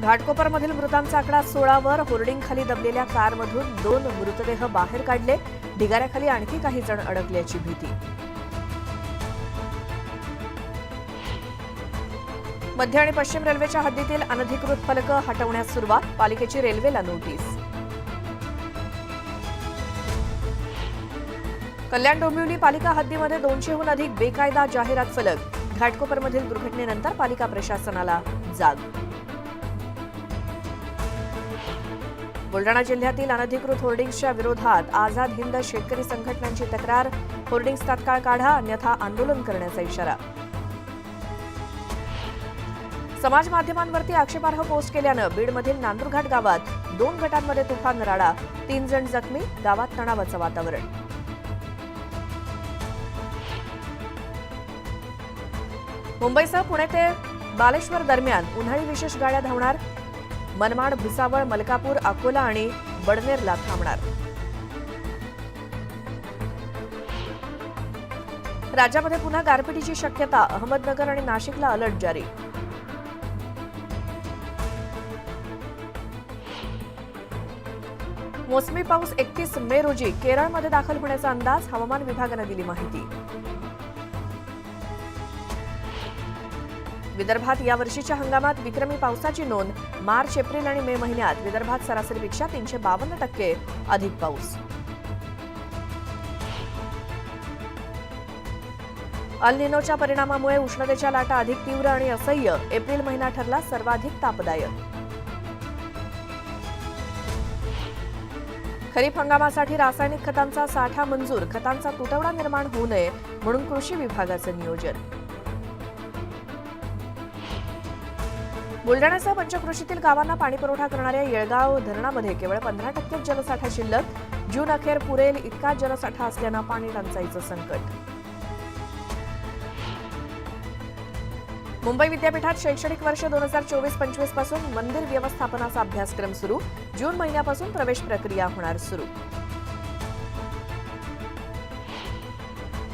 घाटकोपरमधील मृतांचा आकडा 16 वर. होर्डिंगखाली दबलेल्या कारमधून 2 मृतदेह बाहेर काढले. ढिगाऱ्याखाली आणखी काही जण अडकल्याची भीती. मध्य आणि पश्चिम रेल्वेच्या हद्दीतील अनधिकृत फलक हटवण्यास सुरुवात. पालिकेची रेल्वेला नोटीस. कल्याण डोंबिवली पालिका हद्दीमध्ये 200हून अधिक बेकायदा जाहिरात फलक. घाटकोपरमधील दुर्घटनेनंतर पालिका प्रशासनाला जाग. बुलडाणा जिल्ह्यातील अनधिकृत होर्डिंग्सच्या विरोधात आझाद हिंद शेतकरी संघटनांची तक्रार. होर्डिंग्स तात्काळ काढा, अन्यथा आंदोलन करण्याचा इशारा. समाज माध्यमांवरती आक्षेपार्ह पोस्ट केल्यानं बीडमधील नांदुरघाट गावात 2 गटांमध्ये तुफान राडा. 3 जण जखमी. गावात तणावाचं वातावरण. मुंबईसह पुणे ते बालेश्वर दरम्यान उन्हाळी विशेष गाड्या धावणार. मनमाड, भुसावळ, मलकापूर, अकोला आणि बडनेरला थांबणार. राज्यामध्ये पुन्हा गारपिटीची शक्यता. अहमदनगर आणि नाशिकला अलर्ट जारी. मोसमी पाऊस 31 मे रोजी केरळमध्ये दाखल होण्याचा अंदाज. हवामान विभागानं दिली माहिती. विदर्भात या वर्षीच्या हंगामात विक्रमी पावसाची नोंद. मार्च, एप्रिल आणि मे महिन्यात विदर्भात सरासरीपेक्षा 352% अधिक पाऊस. अल निनोच्या परिणामामुळे उष्णतेच्या लाटा अधिक तीव्र आणि असह्य. एप्रिल महिना ठरला सर्वाधिक तापदायक. खरीप हंगामासाठी रासायनिक खतांचा साठा मंजूर. खतांचा तुटवडा निर्माण होऊ नये म्हणून कृषी विभागाचं नियोजन. बुलडाण्यासह पंचक्रोशीतील गावांना पाणीपुरवठा करणाऱ्या येळगाव धरणामध्ये केवळ 15% जलसाठा शिल्लक. जून अखेर पुरेल इतका जलसाठा असल्यानं पाणी टंचाईचं संकट. मुंबई विद्यापीठात शैक्षणिक वर्ष 2024-25 पासून मंदिर व्यवस्थापनाचा अभ्यासक्रम सुरू. जून महिन्यापासून प्रवेश प्रक्रिया होणार सुरू.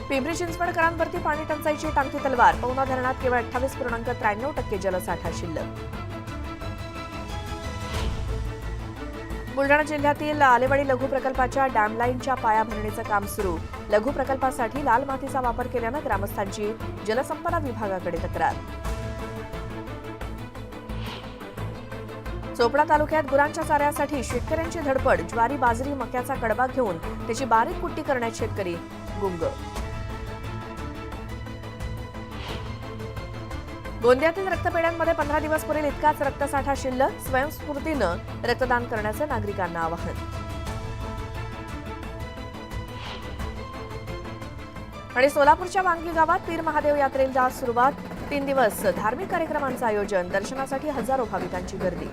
पिंपरी चिंचवडकरांवरती पाणी टंचाईची टांगती तलवार. पवना धरणात केवळ 28.93% जलसाठा शिल्लक. बुलडाणा जिल्ह्यातील आलेवाडी लघु प्रकल्पाच्या डॅमलाईनच्या पायाभरणीचं काम सुरू. लघु प्रकल्पासाठी लाल मातीचा वापर केल्यानं ग्रामस्थांची जलसंपदा विभागाकडे तक्रार. चोपडा तालुक्यात गुरांच्या चाऱ्यासाठी शेतकऱ्यांची धडपड. ज्वारी, बाजरी, मक्याचा कडबा घेऊन त्याची बारीक कुट्टी करण्यात शेतकरी गुंग. गोंदियातील रक्तपेढ्यांमध्ये 15 दिवस पुरेल इतकाच रक्तसाठा शिल्लक. स्वयंस्फूर्तीनं रक्तदान करण्याचं नागरिकांना आवाहन. आणि सोलापूरच्या वांगी गावात पीर महादेव यात्रेला सुरुवात. 3 दिवस धार्मिक कार्यक्रमांचं आयोजन. दर्शनासाठी हजारो भाविकांची गर्दी.